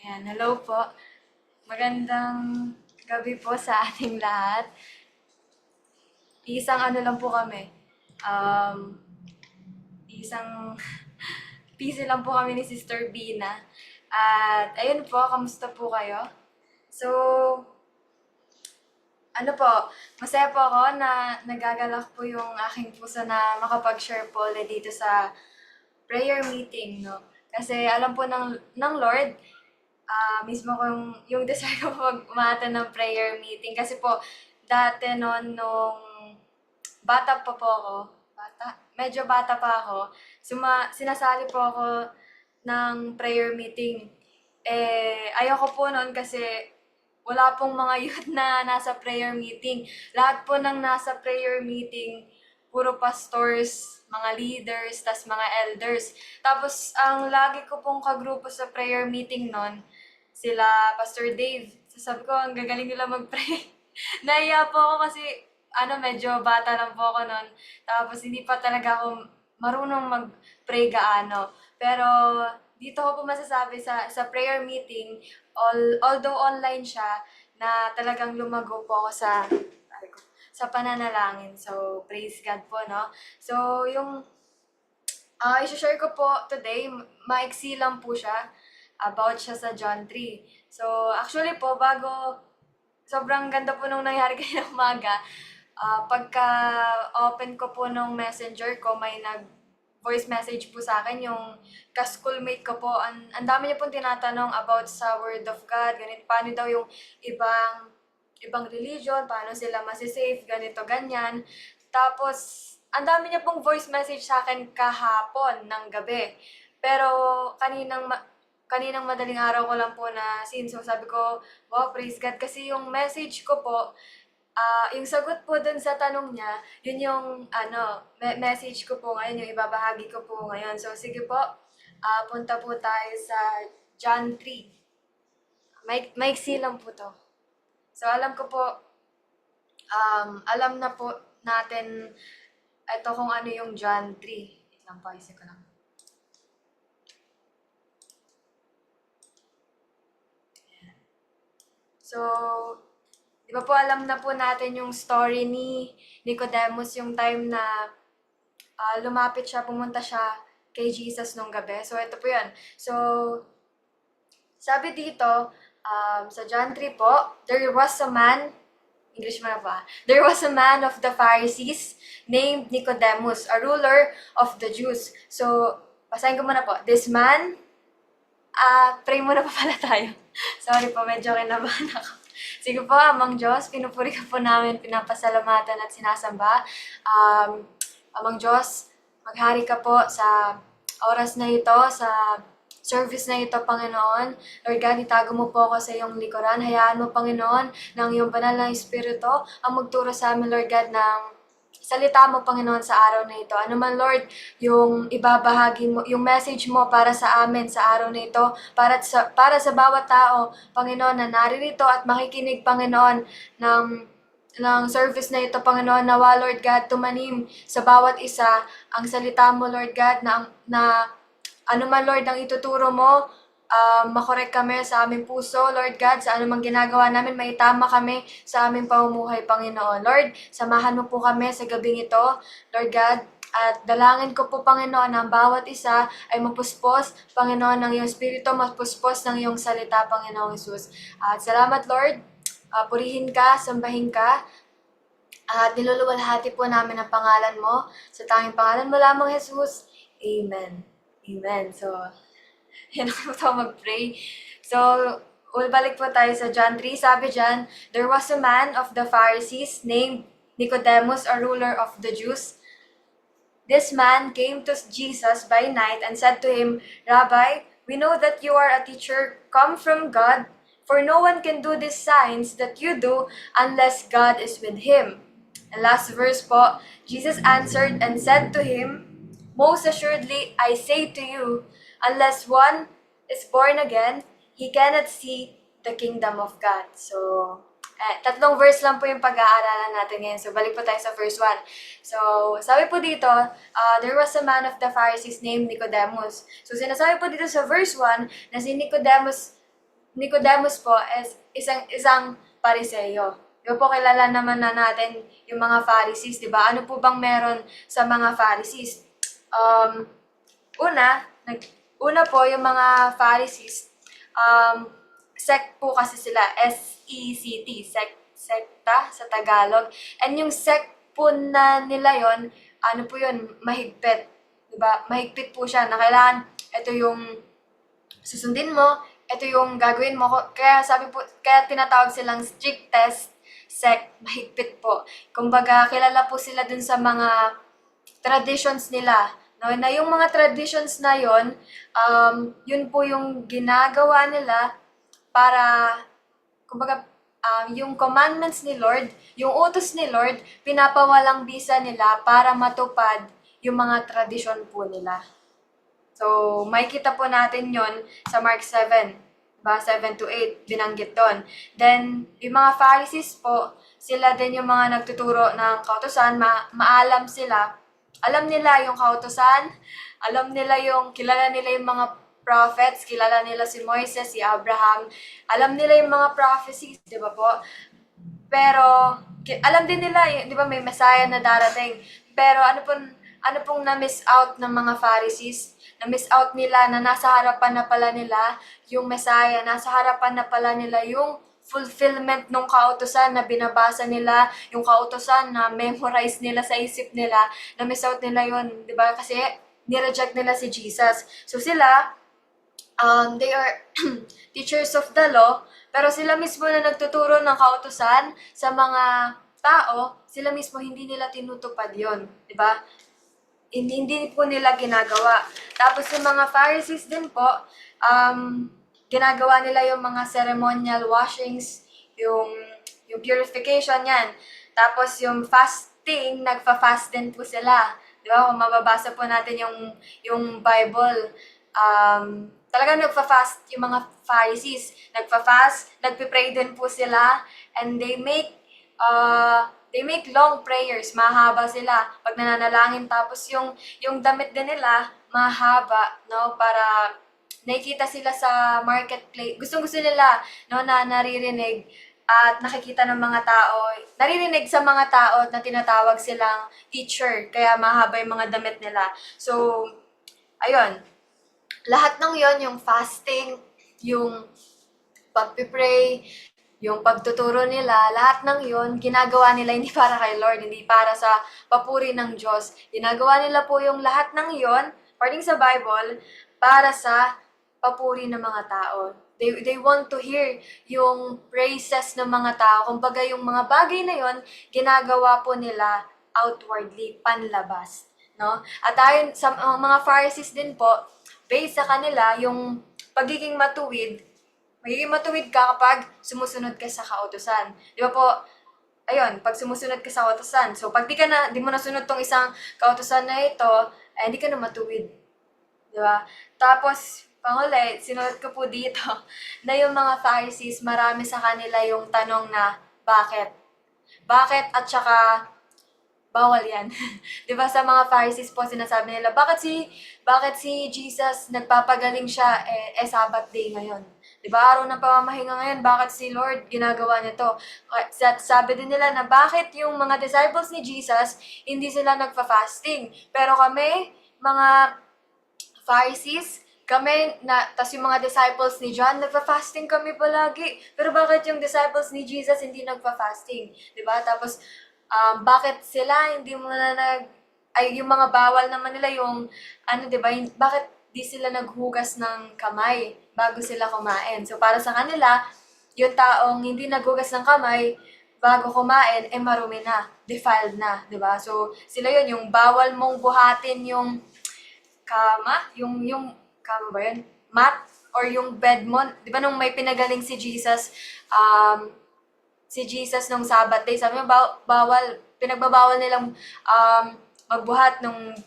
Ayan, hello po. Magandang gabi po sa ating lahat. Isang ano lang po kami. Um, isang busy lang po kami ni Sister Bina. At ayun po, kamusta po kayo? So, ano po, masaya po ako na nagagalak po yung aking puso na makapag-share po ulit dito sa prayer meeting, no? Kasi alam po ng Lord, mismo kung yung desire ko po umatan ng prayer meeting. Kasi po, dati noon, nung bata pa po ako, medyo bata pa ako, sinasali po ako ng prayer meeting. Ayoko po noon kasi wala pong mga youth na nasa prayer meeting. Lahat po ng nasa prayer meeting, puro pastors, mga leaders, tas mga elders. Tapos, ang lagi ko pong kagrupo sa prayer meeting noon, sila Pastor Dave. So, sabi ko, ang gagaling nila mag-pray. Nahiya po ako kasi, medyo bata lang po ako noon. Tapos, hindi pa talaga ako marunong mag-pray gaano. Pero, dito ko po masasabi sa prayer meeting, although online siya, na talagang lumago po ako sa pananalangin. So, praise God po, no? So, yung i-share ko po today, maiksi lang po siya, about siya sa John 3. So, actually po, sobrang ganda po nung nangyari kayo ng umaga, pagka-open ko po nung messenger ko, may voice message po sa akin, yung ka-schoolmate ko po, ang dami niya pong tinatanong about sa Word of God, ganito, paano daw yung ibang religion, paano sila masisave, ganito, ganyan. Tapos, ang dami niya pong voice message sa akin kahapon ng gabi. Pero kaninang madaling araw ko lang po na so sabi ko, wow, praise God. Kasi yung message ko po, yung sagot po dun sa tanong niya, yun yung message ko po ngayon, yung ibabahagi ko po ngayon. So sige po, punta po tayo sa John 3. Maiksi lang po to. So alam ko po, alam na po natin ito kung ano yung John 3. Wait lang po, isip ko lang. So, di ba po alam na po natin yung story ni Nicodemus, yung time na lumapit siya, pumunta siya kay Jesus nung gabi. So, ito po yun. So, sabi dito, sa John 3 po, there was a man, English mo na ba? There was a man of the Pharisees named Nicodemus, a ruler of the Jews. So, basahin ko muna po. This man, pray muna pa pala tayo. Sorry po, medyo kinabahan ako. Sige po, Amang Diyos, pinupuri ka po namin, pinapasalamatan at sinasamba. Amang Diyos, maghari ka po sa oras na ito, sa service na ito, Panginoon. Lord God, itago mo po ako sa iyong likuran. Hayaan mo, Panginoon, ng iyong banal na Espiritu ang magturo sa amin, Lord God, ng salita mo, Panginoon, sa araw na ito. Ano man, Lord, yung ibabahagi mo, yung message mo para sa amin sa araw na ito, para sa bawat tao, Panginoon, na naririto at makikinig, Panginoon, ng service na ito, Panginoon, nawa, Lord God, tumanim sa bawat isa ang salita mo, Lord God, na ano man, Lord, ang ituturo mo, makorek kami sa aming puso, Lord God, sa anumang ginagawa namin, maitama kami sa aming pamumuhay, Panginoon. Lord, samahan mo po kami sa gabing ito, Lord God, at dalangin ko po, Panginoon, ang bawat isa ay mapuspos, Panginoon, ng iyong Espiritu, mapuspos ng iyong salita, Panginoong Jesus. At salamat, Lord, purihin ka, sambahin ka, at niluluwalhati po namin ang pangalan mo. Sa tanging pangalan mo lamang, Jesus. Amen. Amen. So, yan ako ito mag-pray. So, balik po tayo sa John 3. Sabi dyan, there was a man of the Pharisees named Nicodemus, a ruler of the Jews. This man came to Jesus by night and said to him, Rabbi, we know that you are a teacher come from God, for no one can do these signs that you do unless God is with him. And last verse po, Jesus answered and said to him, Most assuredly, I say to you, unless one is born again, he cannot see the kingdom of God. So, tatlong verse lang po yung pag-aaralan natin ngayon. So, balik po tayo sa verse 1. So, sabi po dito, there was a man of the Pharisees named Nicodemus. So, sinasabi po dito sa verse 1 na si Nicodemus Nicodemus po is isang Pariseo. Di ba po kilala naman na natin yung mga Pharisees, di ba? Ano po bang meron sa mga Pharisees? Um, una, una po yung mga Pharisees, sect po kasi sila, S-E-C-T, sekta sa Tagalog. And yung sect po na nila yon, ano po yun, mahigpit. Diba? Mahigpit po siya na kailangan, ito yung susundin mo, ito yung gagawin mo. Kaya sabi po, kaya tinatawag silang strictest sect, mahigpit po. Kumbaga, kilala po sila dun sa mga traditions nila. No? Na yung mga traditions na yon, yun po yung ginagawa nila para, kumbaga, yung commandments ni Lord, yung utos ni Lord, pinapawalang bisa nila para matupad yung mga tradisyon po nila. So, makikita po natin yon sa Mark 7, diba? 7 to 8, binanggit doon. Then, yung mga Pharisees po, sila din yung mga nagtuturo ng kautusan, maalam sila. Alam nila yung kautusan, alam nila kilala nila yung mga prophets, kilala nila si Moises, si Abraham, alam nila yung mga prophecies, di ba po? Pero, alam din nila, di ba may Messiah na darating. Pero ano pong na-miss out ng mga Pharisees? Na-miss out nila na nasa harapan na pala nila yung Messiah, nasa harapan na pala nila yung fulfillment ng kautusan na binabasa nila, yung kautusan na memorize nila sa isip nila, na-miss out nila yun, di ba? Kasi nireject nila si Jesus. So sila, they are teachers of the law, pero sila mismo na nagtuturo ng kautusan sa mga tao, sila mismo hindi nila tinutupad yon, di ba? Hindi po nila ginagawa. Tapos yung mga Pharisees din po, ginagawa nila yung mga ceremonial washings, yung purification yan. Tapos yung fasting, nagfa-fast din po sila. Di ba? Kung mababasa po natin yung Bible, talagang nagfa-fast yung mga Pharisees. Nagfa-fast, nagpe-pray din po sila, and they make long prayers, mahaba sila pag nananalangin, tapos yung damit din nila mahaba, no, para nakikita sila sa marketplace. Gustong-gusto nila, no, na naririnig at nakikita ng mga tao, naririnig sa mga tao na tinatawag silang teacher, kaya mahaba yung mga damit nila. So, ayun, lahat ng yon, yung fasting, yung pagpipray, yung pagtuturo nila, lahat ng yon ginagawa nila hindi para kay Lord, hindi para sa papuri ng Diyos. Ginagawa nila po yung lahat ng yon, according sa Bible, para sa papuri ng mga tao. They want to hear yung praises ng mga tao. Kumbaga yung mga bagay na yon, ginagawa po nila outwardly, panlabas. No? At ayon sa mga Pharisees din po, based sa kanila, yung pagiging matuwid, magiging matuwid ka kapag sumusunod ka sa kautusan. Di ba po, ayun, pag sumusunod ka sa kautusan. So, pag di mo nasunod tong isang kautusan na ito, hindi ka na matuwid. Di ba? Tapos, panghuli, sinunod ko po dito na yung mga Pharisees, marami sa kanila yung tanong na, bakit? Bakit at saka, bawal yan. 'Di ba sa mga Pharisees po sinasabi nila, bakit si Jesus nagpapagaling siya Sabbath day ngayon? 'Di ba araw ng pamamahinga ngayon, bakit si Lord ginagawa niya to? Sabi din nila na bakit yung mga disciples ni Jesus hindi sila nagfa-fasting, pero kami mga Pharisees, tas yung mga disciples ni John, nagfa-fasting kami palagi. Pero bakit yung disciples ni Jesus hindi nagfa-fasting? 'Di ba? Tapos, bakit sila hindi mo na yung mga bawal naman nila yung, di ba, bakit di sila naghugas ng kamay bago sila kumain? So, para sa kanila, yung taong hindi naghugas ng kamay bago kumain, marumi na, defiled na, di ba? So, sila yun, yung bawal mong buhatin yung kama ba yun? Mat or yung bed mo. Di ba nung may pinagaling si Jesus nung Sabbath day, sabi niya, pinagbabawal nilang magbuhat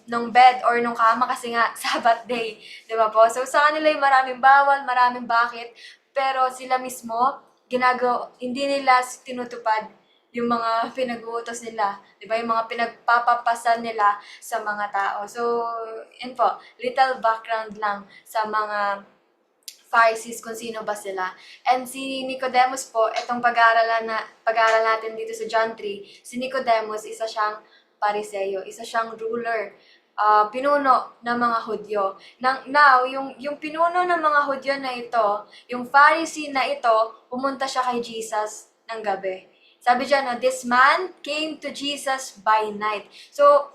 nung bed or nung kama kasi nga Sabbath day. Di ba po? So sa kanila yung maraming bawal, maraming bakit, pero sila mismo, hindi nila tinutupad yung mga pinag-uutos nila, di ba? Yung mga pinagpapapasan nila sa mga tao. So, yun po, little background lang sa mga Pharisees kung sino ba sila. And si Nicodemus po, itong pag-aaral natin dito sa John 3, si Nicodemus, isa siyang Pariseo, isa siyang ruler, pinuno ng mga Hudyo. Now, yung pinuno ng mga Hudyo na ito, yung Pharisee na ito, pumunta siya kay Jesus ng gabi. Sabi dyan, no, this man came to Jesus by night. So,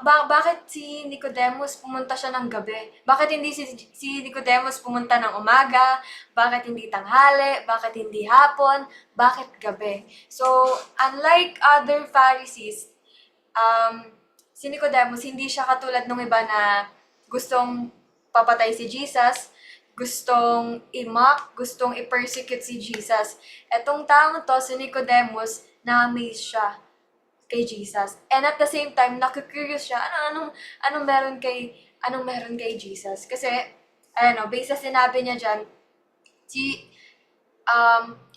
bakit si Nicodemus pumunta siya ng gabi? Bakit hindi si Nicodemus pumunta ng umaga? Bakit hindi tanghali? Bakit hindi hapon? Bakit gabi? So, unlike other Pharisees, si Nicodemus, hindi siya katulad ng iba na gustong papatay si Jesus, gustong i-mock, gustong i-persecute si Jesus. Etong taong to, si Nicodemus, na-amaze siya kay Jesus. And at the same time, naku-curious siya, anong meron kay Jesus? Kasi, based sa sinabi niya dyan,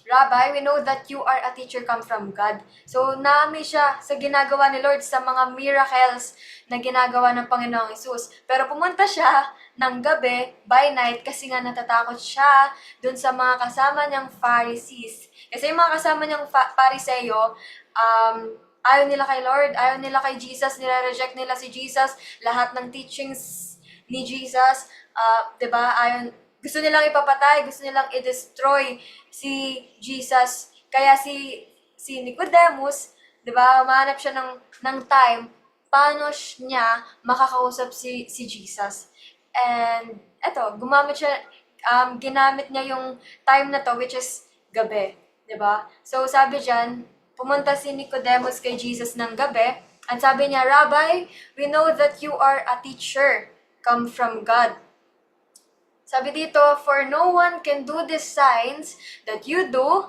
Rabbi, we know that you are a teacher come from God. So, na-amaze siya sa ginagawa ni Lord, sa mga miracles na ginagawa ng Panginoong Hesus. Pero pumunta siya ng gabi, by night, kasi nga natatakot siya dun sa mga kasama niyang Pharisees. Kasi yung mga kasama niyang Pariseo, ayaw nila kay Lord, ayaw nila kay Jesus, nire-reject nila si Jesus, lahat ng teachings ni Jesus, diba, gusto nilang ipapatay, gusto nilang i-destroy si Jesus. Kaya si Nicodemus, diba, umahanap siya ng time, paano niya makakausap si Jesus. And eto, ginamit niya yung time na to, which is gabi, diba? So sabi dyan, pumunta si Nicodemus kay Jesus ng gabi, at sabi niya, Rabbi, we know that you are a teacher come from God. Sabi dito, for no one can do these signs that you do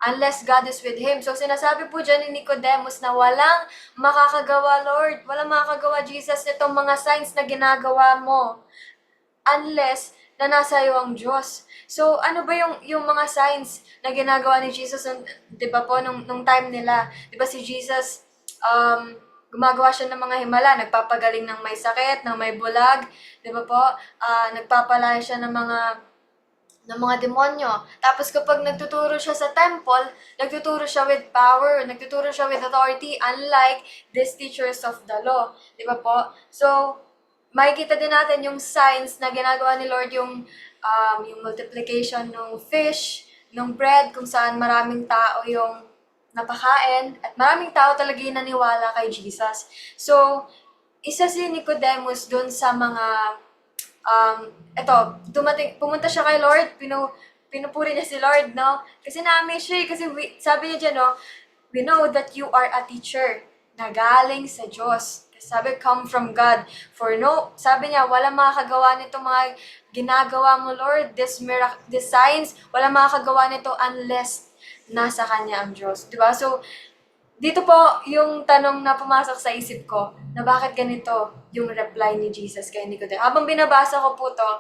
unless God is with him. So sinasabi po dyan ni Nicodemus na walang makakagawa, Lord, walang makakagawa, Jesus, itong mga signs na ginagawa mo unless na nasa iyo ang Diyos. So, ano ba yung mga signs na ginagawa ni Jesus, di ba po, nung time nila? Di ba si Jesus, gumagawa siya ng mga himala, nagpapagaling ng may sakit, ng may bulag, di ba po? Nagpapalaya siya ng mga demonyo. Tapos kapag nagtuturo siya sa temple, nagtuturo siya with power, nagtuturo siya with authority, unlike these teachers of the law. Di ba po? So, makikita din natin yung signs na ginagawa ni Lord, yung multiplication ng fish, ng bread, kung saan maraming tao yung napakain, at maraming tao talaga yung naniwala kay Jesus. So, isa si Nicodemus dun sa mga, pumunta siya kay Lord, pinupuri niya si Lord, no? Kasi na-amaze siya, kasi sabi niya dyan, no, we know that you are a teacher na galing sa Diyos. Sabi, come from God. Sabi niya, wala makakagawa nito mga ginagawa mo, Lord. These signs, wala makakagawa nito unless nasa Kanya ang Diyos. Diba? So, dito po yung tanong na pumasok sa isip ko, na bakit ganito yung reply ni Jesus kay Nicodemus. Habang binabasa ko po to,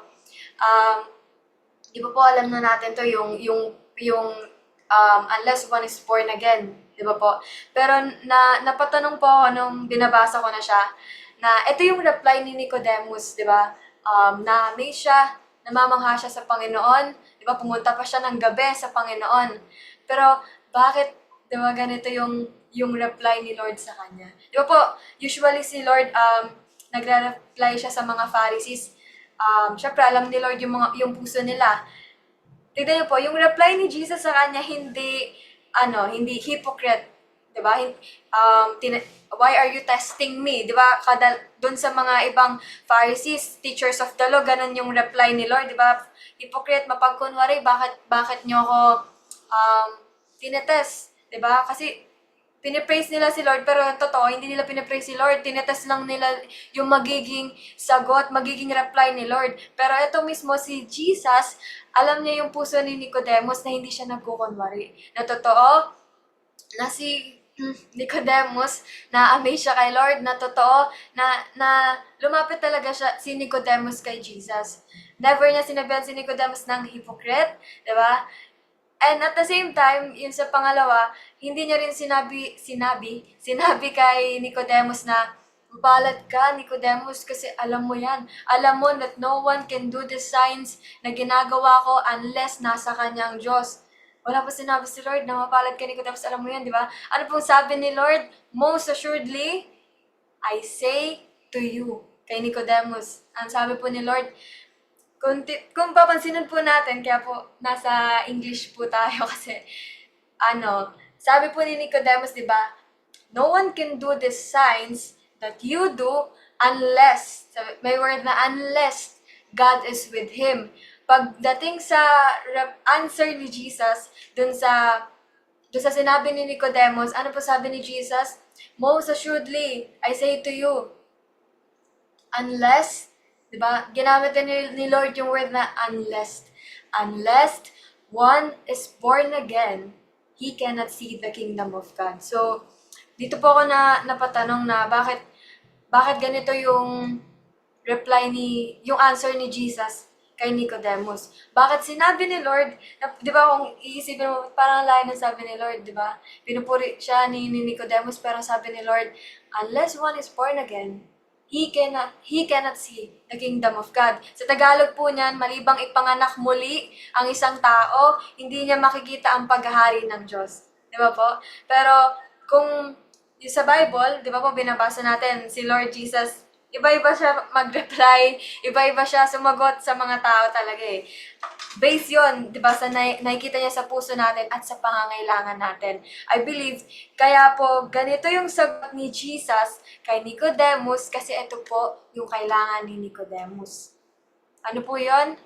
di ba po alam na natin to, yung unless one is born again. Di ba po? Pero napatanong po ako nung binabasa ko na siya, na ito yung reply ni Nicodemus, di ba? Na-amaze siya, namamangha siya sa Panginoon, di ba? Pumunta pa siya ng gabi sa Panginoon. Pero bakit, di ba, ganito yung reply ni Lord sa kanya? Di ba po, usually si Lord, nagre-reply siya sa mga Pharisees. Syempre, alam ni Lord yung puso nila. Tignan niyo po, yung reply ni Jesus sa kanya, hindi hypocrite, 'di ba? Why are you testing me? 'Di ba? Doon sa mga ibang Pharisees, teachers of the law, ganun yung reply ni Lord, 'di ba? Hypocrite, mapagkunwari, bakit niyo ako tinetest, 'di ba? Kasi pinipraise nila si Lord, pero totoo, hindi nila pinipraise si Lord. Tinetest lang nila yung magiging sagot, magiging reply ni Lord. Pero ito mismo si Jesus, alam niya yung puso ni Nicodemus na hindi siya nagkukunwari. Na totoo, na si Nicodemus, na-amaze siya kay Lord, na totoo, na lumapit talaga si Nicodemus kay Jesus. Never niya sinabihan si Nicodemus ng hypocrite, di ba? And at the same time, yun sa pangalawa, hindi niya rin sinabi kay Nicodemus na Balat ka, Nicodemus, kasi alam mo yan. Alam mo that no one can do the signs na ginagawa ko unless nasa kanyang Diyos. Wala pa sinabi si Lord na mapalad ka, Nicodemus. Alam mo yan, di ba? Ano pong sabi ni Lord? Most assuredly, I say to you, kay Nicodemus. Ang sabi po ni Lord, kung papansinin po natin, kaya po nasa English po tayo kasi, sabi po ni Nicodemus, di ba? No one can do these signs that you do unless, may word na unless God is with him. Pagdating sa answer ni Jesus, dun sa sinabi ni Nicodemus, ano po sabi ni Jesus? Most assuredly, I say to you, unless, di ba? Ginamit ni Lord yung word na unless. Unless one is born again, he cannot see the kingdom of God. So, dito po ako napatanong na bakit ganito yung yung answer ni Jesus kay Nicodemus. Bakit sinabi ni Lord, di ba kung iisipin mo, parang layo ng sabi ni Lord, di ba? Pinupuri siya ni Nicodemus, pero sabi ni Lord, unless one is born again, he cannot see the kingdom of God. Sa Tagalog po niyan, malibang ipanganak muli ang isang tao, hindi niya makikita ang paghahari ng Diyos. Di ba po? Pero kung sa Bible, di ba po binabasa natin, si Lord Jesus, iba-iba siya mag-reply, iba-iba siya sumagot sa mga tao talaga eh. Base yun, di ba, sa nakikita niya sa puso natin at sa pangangailangan natin. I believe, kaya po, ganito yung sagot ni Jesus kay Nicodemus kasi ito po yung kailangan ni Nicodemus. Ano po yun?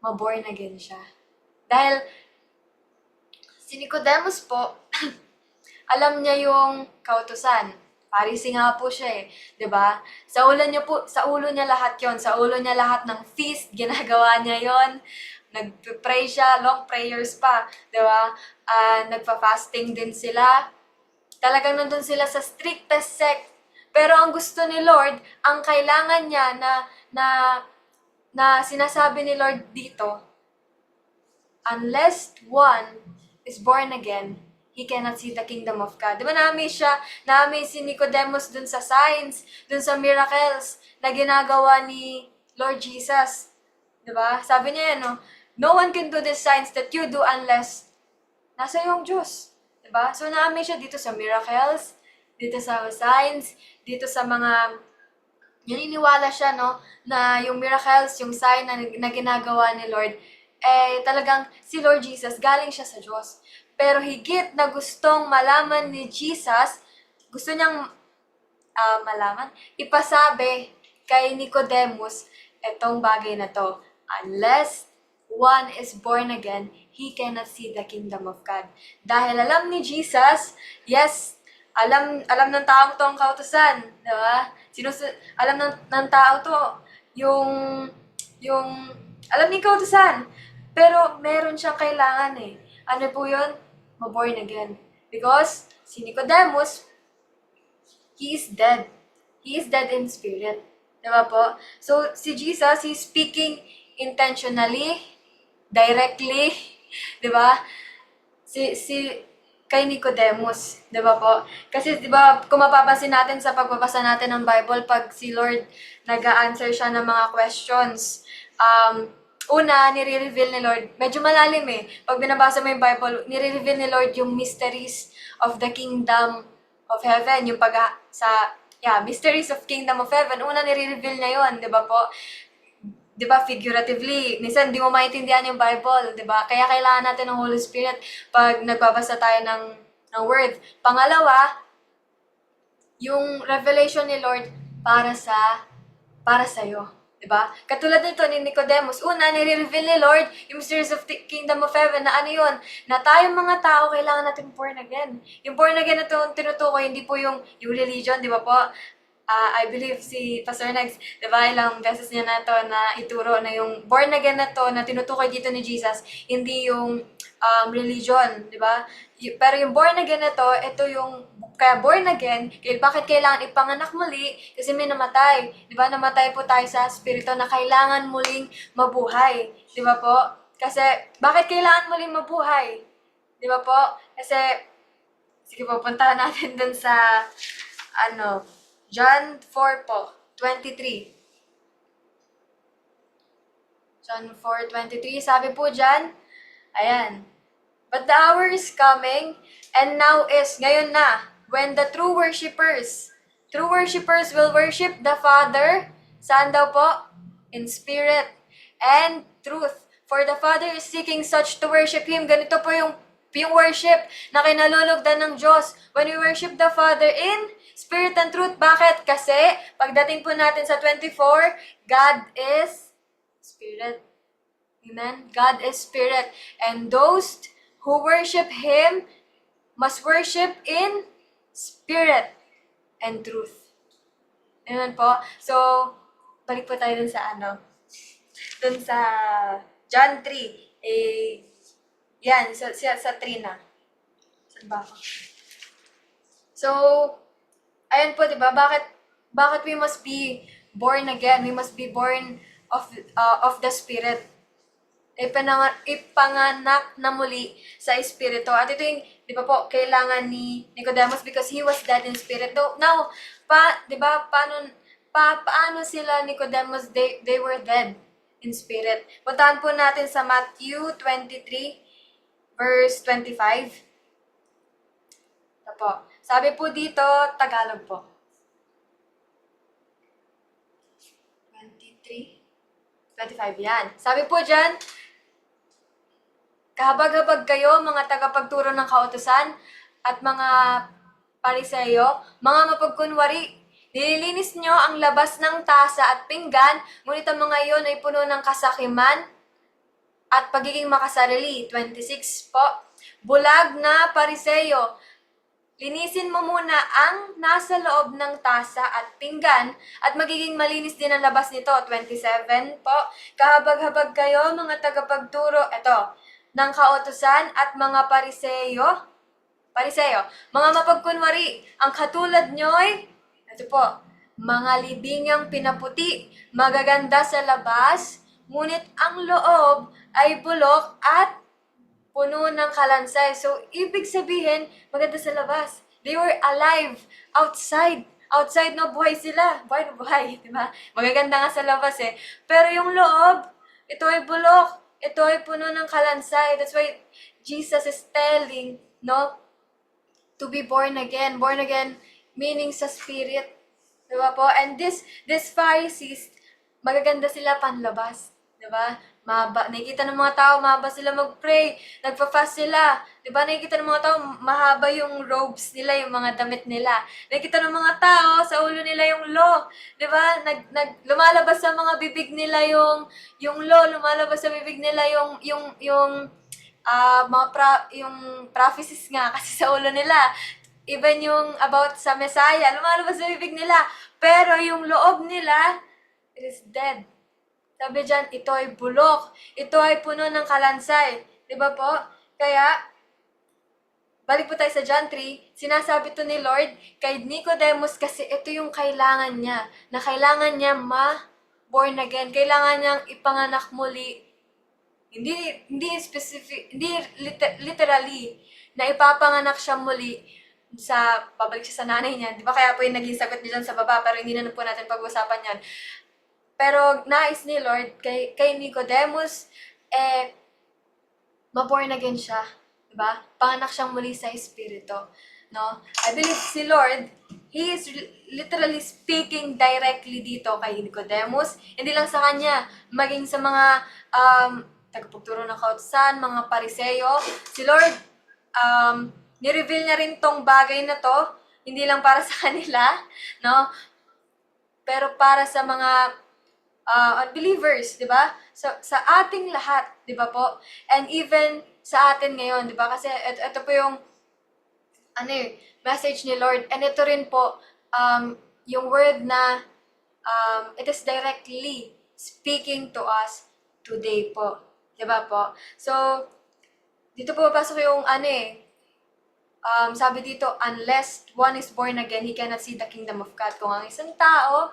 Ma-born again siya. Dahil si Nicodemus po, alam niya yung kautusan. Parisi nga po siya eh, 'di ba? Sa ulo niya lahat 'yon. Sa ulo niya lahat ng feast, ginagawa niya 'yon. Nagpe-pray siya, long prayers pa, 'di ba? Nagfa-fasting din sila. Talagang nandun sila sa strictest sect. Pero ang gusto ni Lord, ang kailangan niya na sinasabi ni Lord dito, unless one is born again, he cannot see the kingdom of God. Di ba na-amaze si Nicodemus dun sa signs, dun sa miracles na ginagawa ni Lord Jesus. Di ba? Sabi niya yan, no one can do the signs that you do unless nasa yung Diyos. Di ba? So na-amaze siya dito sa miracles, dito sa signs, dito sa mga naniniwala siya, na yung miracles, yung sign na ginagawa ni Lord, talagang si Lord Jesus, galing siya sa Diyos. Pero higit na gustong malaman ni Jesus, gusto niyang ipasabi kay Nicodemus, etong bagay na to. Unless one is born again, he cannot see the kingdom of God. Dahil alam ni Jesus, yes, alam ng taong to ang kautusan, di ba? Alam ng tao to, alam ni kautusan, pero meron siyang kailangan eh. Ano po yun? Ma-born again. Because si Nicodemus, he is dead. He is dead in spirit. Diba po? So, si Jesus, he's speaking intentionally, directly, diba? Kay Nicodemus, diba po? Kasi diba, kung mapapansin natin sa pagbabasa natin ng Bible, pag si Lord nag-a-answer siya ng mga questions, una, nire-reveal ni Lord, medyo malalim eh. Pag binabasa mo yung Bible, nire-reveal ni Lord yung mysteries of the kingdom of heaven. Yung mysteries of kingdom of heaven. Una, nire-reveal niya yun, di ba po? Di ba, figuratively, minsan di mo maintindihan yung Bible, di ba? Kaya kailangan natin ng Holy Spirit pag nagbabasa tayo ng Word. Pangalawa, yung revelation ni Lord para sa'yo. Diba? Katulad nito ni Nicodemus, una, nire-reveal ni Lord yung mysteries of the kingdom of heaven na ano yun, na tayong mga tao kailangan natin born again. Yung born again na tinutukoy, hindi po yung religion, di ba po? I believe si Pastor Nex, di ba, ilang beses niya na to na ituro na yung born again na to na tinutukoy dito ni Jesus, hindi yung religion, di ba? Pero yung born again na to, ito yung kaya born again, bakit kailangan ipanganak muli? Kasi may namatay. Di ba? Namatay po tayo sa spirito na kailangan muling mabuhay. Di ba po? Kasi, bakit kailangan muling mabuhay? Di ba po? Kasi, sige po, puntahan natin dun sa, John 4 po, 23. John 4:23, sabi po dyan, ayan, "But the hour is coming, and now is," ngayon na, "when the true worshipers will worship the Father," saan daw po? "In spirit and truth. For the Father is seeking such to worship Him." Ganito po yung worship na kinalulugdan ng Diyos. When we worship the Father in spirit and truth. Bakit? Kasi, pagdating po natin sa 24, God is Spirit. Amen? God is Spirit. And those who worship Him must worship in Spirit and truth. Amen po? So, balik po tayo dun sa dun sa John 3. Yan, sa 3 na. Saan ba ako? So, ayan po, di ba? Bakit we must be born again? We must be born of the Spirit. Ipanganak na muli sa Espiritu. At ito yung, di ba po, kailangan ni Nicodemus because he was dead in spirit. Now, di ba, paano sila Nicodemus, they were dead in spirit. Puntahan po natin sa Matthew 23, verse 25. Ito po. Sabi po dito, Tagalog po. 23, 25, yan. Sabi po dyan, "Kahabag-habag kayo, mga tagapagturo ng kautusan, at mga pariseyo, mga mapagkunwari. Nililinis nyo ang labas ng tasa at pinggan, ngunit ang mga iyon ay puno ng kasakiman at pagiging makasarili." 26 po. "Bulag na pariseyo, linisin mo muna ang nasa loob ng tasa at pinggan at magiging malinis din ang labas nito." 27 po. "Kahabag-habag kayo, mga tagapagturo," ng kautusan at mga pariseyo, mga mapagkunwari, ang katulad nyo'y, mga libingang pinaputi, magaganda sa labas, ngunit ang loob ay bulok at puno ng kalansay. So, ibig sabihin, maganda sa labas. They were alive outside. Outside, no, buhay sila. Buhay na buhay, di ba? Magaganda nga sa labas eh. Pero yung loob, ito ay bulok. Ito ay puno ng kalansay. That's why Jesus is telling, no, to be born again. Born again meaning sa spirit. Diba po? And these Pharisees, magaganda sila panlabas. Diba? Nakikita ng mga tao, mahaba sila mag-pray. Nagpa-fast sila. Diba? Nakikita ng mga tao, mahaba yung robes nila, yung mga damit nila. Nakikita ng mga tao, sa ulo nila yung law. Diba? Lumalabas sa mga bibig nila yung law. Lumalabas sa bibig nila yung prophecies nga kasi sa ulo nila. Even yung about sa Messiah, lumalabas sa bibig nila. Pero yung loob nila, it is dead. Sabi dyan, ito ay bulok. Ito ay puno ng kalansay. Diba po? Kaya, balik po tayo sa John 3, sinasabi to ni Lord kay Nicodemus kasi ito yung kailangan niya. Na kailangan niya born again. Kailangan niyang ipanganak muli. Hindi specific, hindi literally na ipapanganak siya muli pabalik siya sa nanay niya. Di ba kaya po yung naging sagot niya dyan sa baba, pero hindi na po natin pag-usapan yan. Pero nais ni Lord kay Nicodemus, ma-born again siya. Diba? Panganak siyang muli sa Espiritu. No? I believe si Lord, He is literally speaking directly dito kay Nicodemus. Hindi lang sa kanya, maging sa mga tagapagturo ng kautusan, mga pariseyo. Si Lord, ni-reveal niya rin tong bagay na to, hindi lang para sa kanila, no? Pero para sa mga unbelievers, di ba? Sa ating lahat, di ba po? And even sa atin ngayon, di ba? Kasi ito po yung message ni Lord. And ito rin po, yung word na it is directly speaking to us today po. Di ba po? So, dito po papasok yung sabi dito, unless one is born again, he cannot see the kingdom of God. Kung ang isang tao,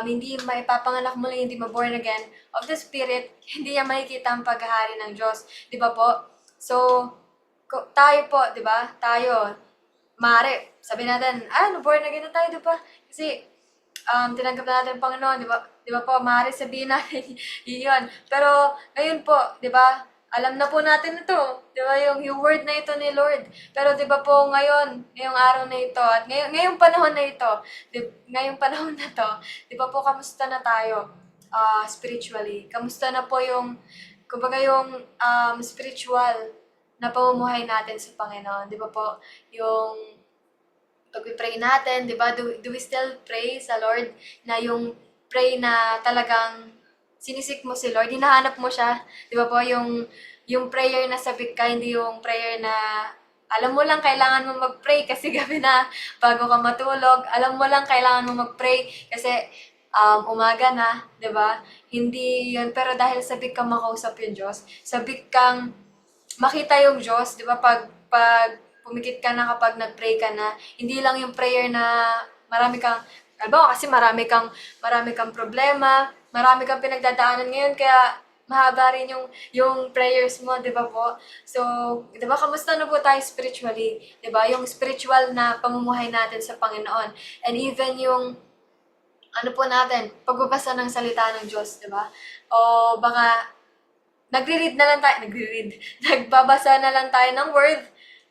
hindi maipapanganak muli, hindi ma-born again of the Spirit, hindi niya makikita ang paghahari ng Diyos. Di ba po? So, tayo po, di ba? Tayo, maaari, sabi natin, born again na tayo, di ba? Kasi, tinanggap na natin ang Panginoon, di ba? Di ba po, maaari sabihin natin yun. Pero, ngayon po, di ba, alam na po natin ito, di ba, yung word na ito ni Lord. Pero di ba po ngayon, ngayong araw na ito, at ngayong panahon na ito, ngayong panahon na to, di ba po, kamusta na tayo spiritually? Kamusta na po yung, kumbaga yung spiritual na pamumuhay natin sa Panginoon? Di ba po, yung pag-pray natin, di ba, do we still pray sa Lord na yung pray na talagang sinisik mo si Lord, hinahanap mo siya, di ba po, yung prayer na sabik ka, hindi yung prayer na alam mo lang kailangan mo mag-pray kasi gabi na bago ka matulog, alam mo lang kailangan mo mag-pray kasi umaga na, di ba? Hindi yun, pero dahil sabik kang makausap yung Diyos, sabik kang makita yung Diyos, di ba? Pag pumikit ka na kapag nag-pray ka na, hindi lang yung prayer na marami kang, alba kasi marami kang problema, marami kang pinagdadaanan ngayon, kaya mahaba rin yung prayers mo, di ba po? So, di ba, kamusta na po tayo spiritually? Di ba? Yung spiritual na pamumuhay natin sa Panginoon. And even yung ano po natin, pagbabasa ng salita ng Diyos, di ba? O baka nagbabasa na lang tayo ng word,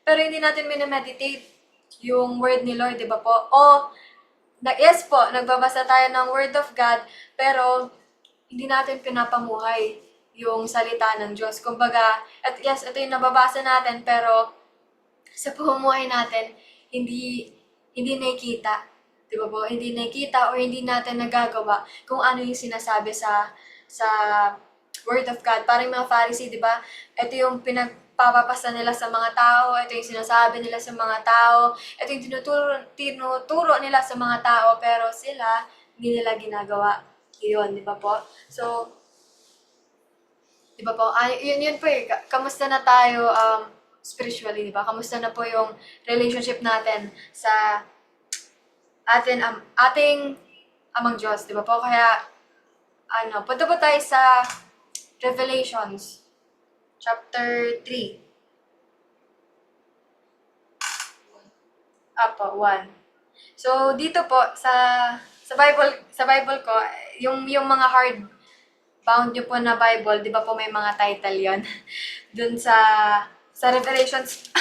pero hindi natin minameditate yung word ni Lord, di ba po? O, yes po, nagbabasa tayo ng word of God, pero hindi natin pinapamuhay yung salita ng Diyos. Kumbaga, at yes, ito yung nababasa natin, pero sa pamumuhay natin, hindi nakikita. Di ba po? Hindi nakikita o hindi natin nagagawa kung ano yung sinasabi sa Word of God. Parang mga Pharisee, di ba? Ito yung pinagpapapasa nila sa mga tao, ito yung sinasabi nila sa mga tao, ito yung tinuturo nila sa mga tao, pero sila, hindi nila ginagawa. Yun, di ba po? So, di ba po? Yun po eh. Kamusta na tayo spiritually, di ba? Kamusta na po yung relationship natin sa ating amang Diyos, di ba po? Kaya, punta po tayo sa Revelations, chapter 3. Apo, 1. So, dito po, sa Bible ko, yung mga hard bound nyo po na Bible, di ba po may mga title yon dun sa Revelations,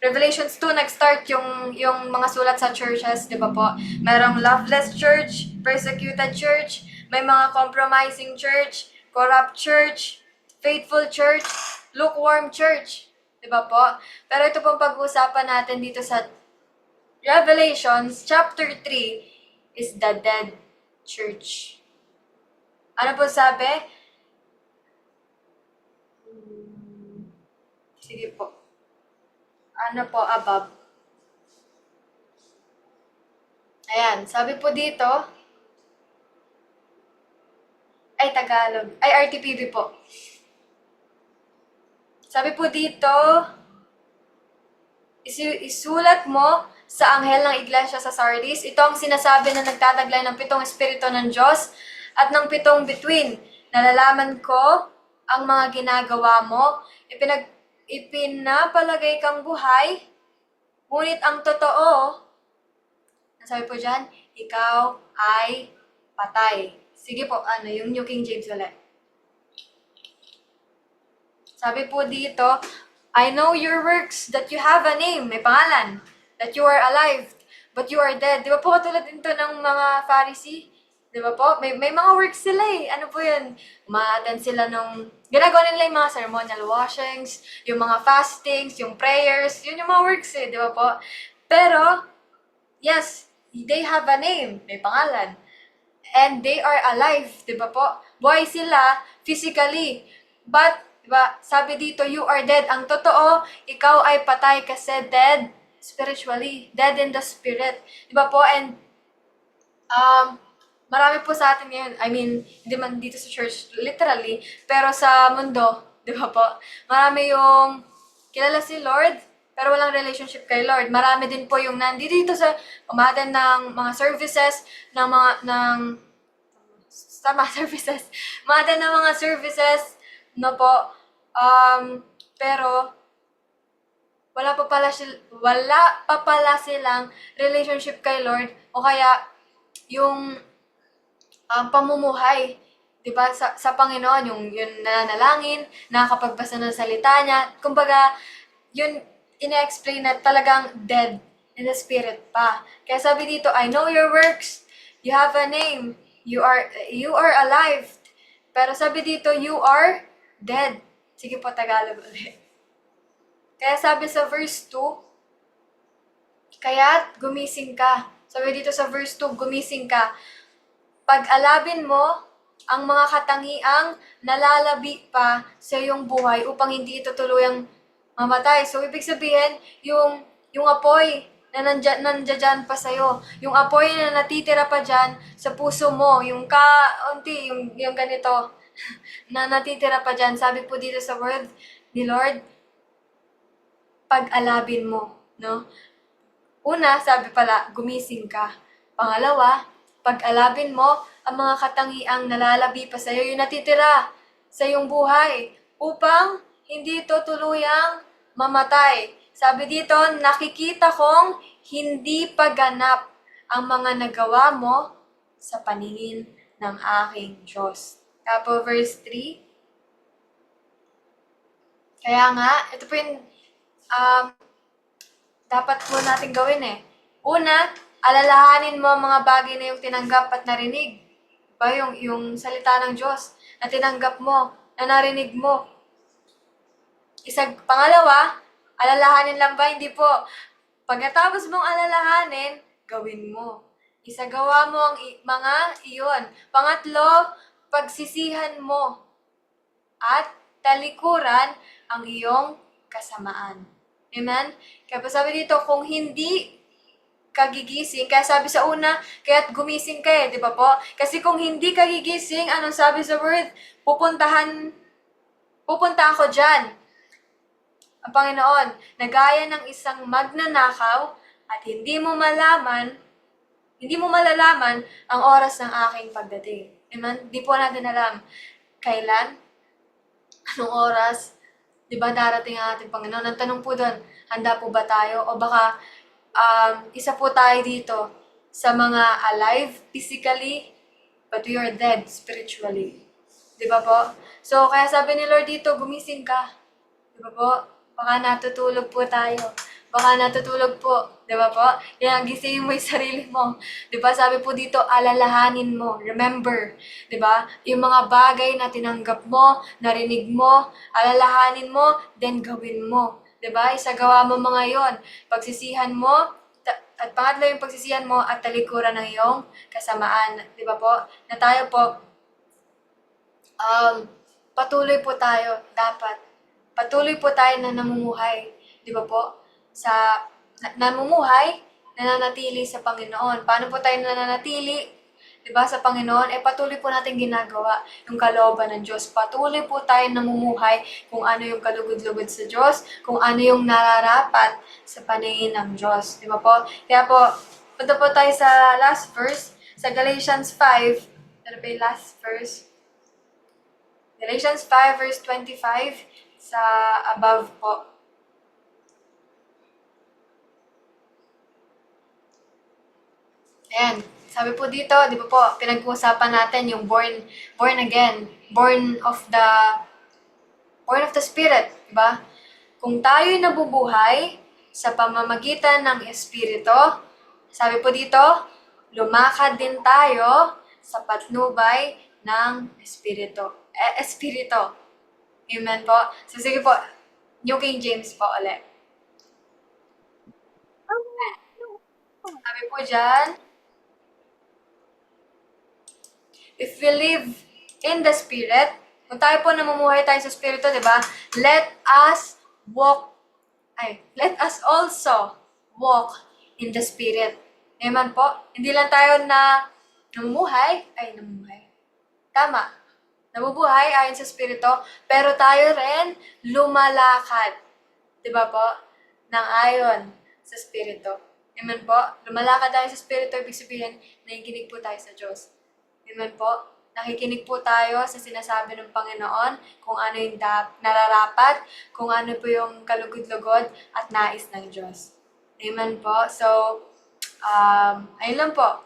Revelations 2, nag-start yung mga sulat sa churches, di ba po? Merong loveless church, persecuted church, may mga compromising church, corrupt church, faithful church, lukewarm church, di ba po? Pero ito pong pag-uusapan natin dito sa Revelations chapter 3 is the dead church. Ano po sabi? Sige po. Ano po, above? Ayan, sabi po dito, ay Tagalog, ay RTPB po. Sabi po dito, isulat mo sa anghel ng iglesia sa Sardis, ito ang sinasabi na nagtataglay ng 7 espiritu ng Diyos at ng 7 bituin. Nalalaman ko ang mga ginagawa mo, ipinapalagay kang buhay, ngunit ang totoo, nasabi po dyan, ikaw ay patay. Sige po, yung New King James ulit. Sabi po dito, I know your works, that you have a name, may pangalan, that you are alive, but you are dead. Di ba po katulad dito ng mga Pharisee? Di ba po? May mga works sila eh. Ano po yun? Ma-attend sila ginagawa nila yung mga ceremonial washings, yung mga fastings, yung prayers, yun yung mga works eh. Di ba po? Pero, yes, they have a name, may pangalan. And they are alive, di ba po? Buhay sila physically. But, di ba, sabi dito, you are dead. Ang totoo, ikaw ay patay kasi dead spiritually. Dead in the spirit. Di ba po? And, marami po sa atin ngayon, I mean, hindi man dito sa church, literally, pero sa mundo, di ba po? Marami yung kilala si Lord, pero walang relationship kay Lord. Marami din po yung nandito dito sa umaten ng mga services, services, umaten ng mga services, no po, pero, wala pa pala silang relationship kay Lord o kaya yung pamumuhay, 'di ba, sa Panginoon, yung nananalangin, nakakapagbasa ng salita niya. Kumbaga, yun ina-explain na talagang dead in the spirit pa. Kaya sabi dito, I know your works. You have a name. You are alive. Pero sabi dito, you are dead. Sige po, Tagalog ulit. Kaya sabi sa verse 2, kaya't gumising ka. Sabi dito sa verse 2, gumising ka. Pag-alabin mo ang mga katangiang nalalabi pa sa iyong buhay upang hindi ito tuluyang mamatay. So, ibig sabihin, yung apoy na nandiyan pa sa'yo, yung apoy na natitira pa dyan sa puso mo, yung kaunti, yung ganito, na natitira pa dyan. Sabi po dito sa word ni Lord, pag-alabin mo, no? Una, sabi pala, gumising ka. Pangalawa, pag-alabin mo ang mga katangiang nalalabi pa sa'yo, yung natitira sa iyong buhay, upang hindi ito tuluyang mamatay. Sabi dito, nakikita kong hindi paganap ang mga nagawa mo sa paningin ng aking Diyos. Tapos verse 3, kaya nga, ito po yung dapat po natin gawin eh. Una, alalahanin mo ang mga bagay na yung tinanggap at narinig. Diba? Yung salita ng Diyos na tinanggap mo, na narinig mo. Pangalawa, alalahanin lang ba? Hindi po. Pagkatapos mong alalahanin, gawin mo. Isagawa mo ang mga iyon. Pangatlo, pagsisihan mo at talikuran ang iyong kasamaan. Amen? Kaya pa sabi dito, kung hindi kagigising, kaya sabi sa una, kaya't gumising ka eh, di ba po? Kasi kung hindi kagigising, anong sabi sa word? Pupunta ako dyan. Ang Panginoon, na gaya ng isang magnanakaw at hindi mo malalaman ang oras ng aking pagdating. Amen? Di po natin alam kailan, anong oras, di ba darating ang ating Panginoon? Ang tanong po doon, handa po ba tayo? O baka isa po tayo dito sa mga alive physically, but we are dead spiritually. Di ba po? So, kaya sabi ni Lord dito, gumising ka. Di ba po? Baka natutulog po tayo. Baka natutulog po. Di ba po? Kaya gisingin mo yung sarili mo. Di ba? Sabi po dito, alalahanin mo. Remember. Di ba? Yung mga bagay na tinanggap mo, narinig mo, alalahanin mo, then gawin mo. Di ba? Isagawa mo mga yon. Pagsisihan mo, at pangatlo yung pagsisihan mo at talikuran ng iyong kasamaan. Di ba po? Na tayo po, patuloy po tayo dapat. Patuloy po tayo na namumuhay. Di ba po? Namumuhay, nananatili sa Panginoon. Paano po tayo nananatili, di ba, sa Panginoon? Patuloy po natin ginagawa yung kalooban ng Diyos. Patuloy po tayo namumuhay kung ano yung kalugod-lugod sa Diyos, kung ano yung nararapat sa paningin ng Diyos. Di ba po? Kaya po, punta po tayo sa last verse, sa Galatians 5. Ano pa yung last verse? Galatians 5 verse 25 sa above po. Ayan. Sabi po dito, di ba po, pinag-uusapan natin yung born again, born of the Spirit, di ba? Kung tayo'y nabubuhay sa pamamagitan ng Espiritu, sabi po dito, lumakad din tayo sa patnubay ng Espiritu. Espiritu. Amen po. So sige po, New King James po ulit. Sabi po dyan, if we live in the Spirit, kung tayo po namumuhay tayo sa Espiritu, di ba? Let us also walk in the Spirit. Amen po? Hindi lang tayo na namumuhay. Tama. Nabubuhay ayon sa Espiritu, pero tayo rin lumalakad. Di ba po? Nang ayon sa Espiritu. Amen po? Lumalakad tayo sa Espiritu, ibig sabihin, nakikinig po tayo sa Diyos. Amen po? nakikinig po tayo sa sinasabi ng Panginoon, kung ano yung nararapat, kung ano po yung kalugod-lugod at nais ng Diyos. Amen po. So, ayun lang po.